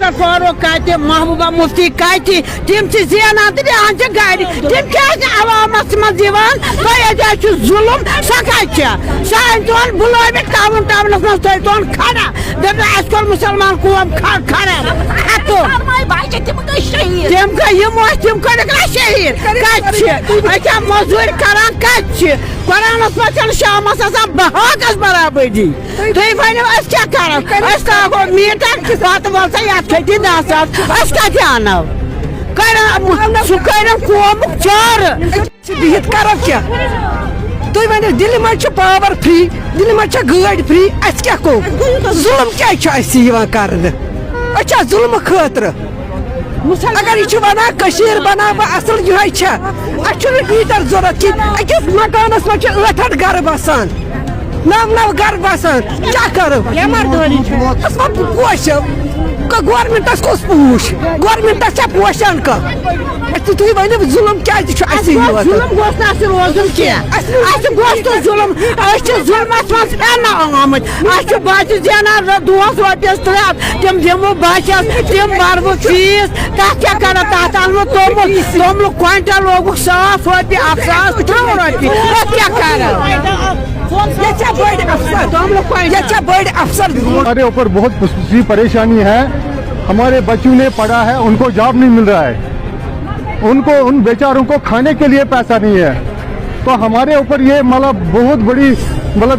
उमर फारूक कत महबूबा मुफ्ती कत तम जान तो दिहान गाड़ तम क्या अवामस मज तुम जुलम सह कत सान तुन बुलवित टाउन टाउनस मज तुन खड़ा दप मुसलमान कौम खड़ा तम कर शहीद कत मजूर करान कत कुरानस मज शामस बहाकस बराबरी तुम वन क्या करो मीटर पत बोल ये खति 10 सास कत अनो सह कौम चार बिहित करो क्या तुम वन दिल्ली मज पावर फ्री दिल्ली मज गाड़ फ्री अस क्या को जुलम क्या कर जुलम खतर अगर यह वन बना असल ये मीटर जरूरत अकिस मकानस मज 8 गर बसान 9 गर बसान क्या करो पोश गवर्नमेंटस कस पोश गवर्नमेंटस पोशन तुम वन जुलम क्या जुलम गोस रोजन तो जुलम जुलमस मज आमत बच जान दोस रोपियस 3 तम दिमो बचस तम भरबो फीस तथ क्या कर तथ अनमो तोमुल क्विंटल लोग 100 रोपये 1,000 रोपये क्या कर बड़ अफसर हमारे ऊपर बहुत सी परेशानी है। हमारे बच्चों ने पढ़ा है, उनको जॉब नहीं मिल रहा है, उनको उन बेचारों को खाने के लिए पैसा नहीं है। तो हमारे ऊपर ये मतलब बहुत बड़ी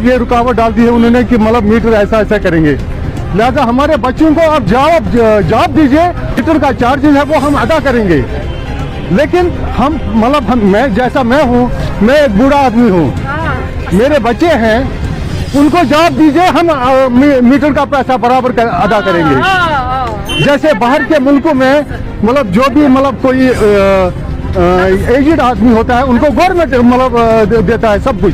ये रुकावट डाल दी है उन्होंने कि मीटर ऐसा करेंगे। लिहाजा हमारे बच्चों को आप जॉब दीजिए, मीटर का चार्जेस है वो हम अदा करेंगे। लेकिन हम मैं हूँ, मैं एक बूढ़ा आदमी हूँ, मेरे बच्चे हैं, उनको जॉब दीजिए, हम मीटर का पैसा बराबर अदा करेंगे। जैसे बाहर के मुल्कों में जो भी कोई एजेड आदमी होता है उनको गवर्नमेंट देता है सब कुछ।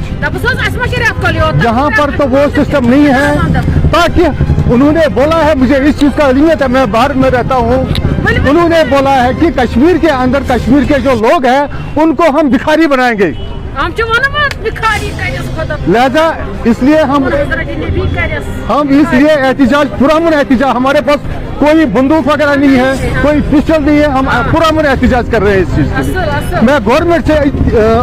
यहाँ पर तो वो सिस्टम नहीं है। ताकि उन्होंने बोला है, मुझे इस चीज का इल्म है, मैं बाहर में रहता हूँ, उन्होंने बोला है कि कश्मीर के अंदर कश्मीर के जो लोग हैं उनको हम भिखारी बनाएंगे। लिहाजा इसलिए हम इसलिए एहतिजाज पुरअमन एहतिजाज, हमारे पास कोई बंदूक वगैरह नहीं है, कोई पिस्टल नहीं है, हम पुरअमन एहतिजाज कर रहे हैं इस चीज के। मैं गवर्नमेंट से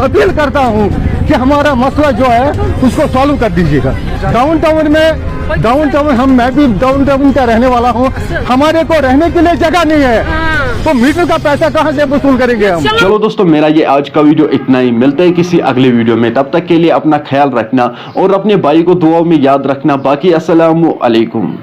अपील करता हूँ कि हमारा मसला जो है उसको सॉल्व कर दीजिएगा। डाउन टाउन मैं भी डाउन टाउन का रहने वाला हूँ, हमारे को रहने के लिए जगह नहीं है, तो मीटर का पैसा कहाँ से वसूल करेंगे हम। चलो दोस्तों, मेरा ये आज का वीडियो इतना ही। मिलते हैं किसी अगले वीडियो में, तब तक के लिए अपना ख्याल रखना और अपने भाई को दुआओं में याद रखना। बाकी अस्सलामु अलैकुम।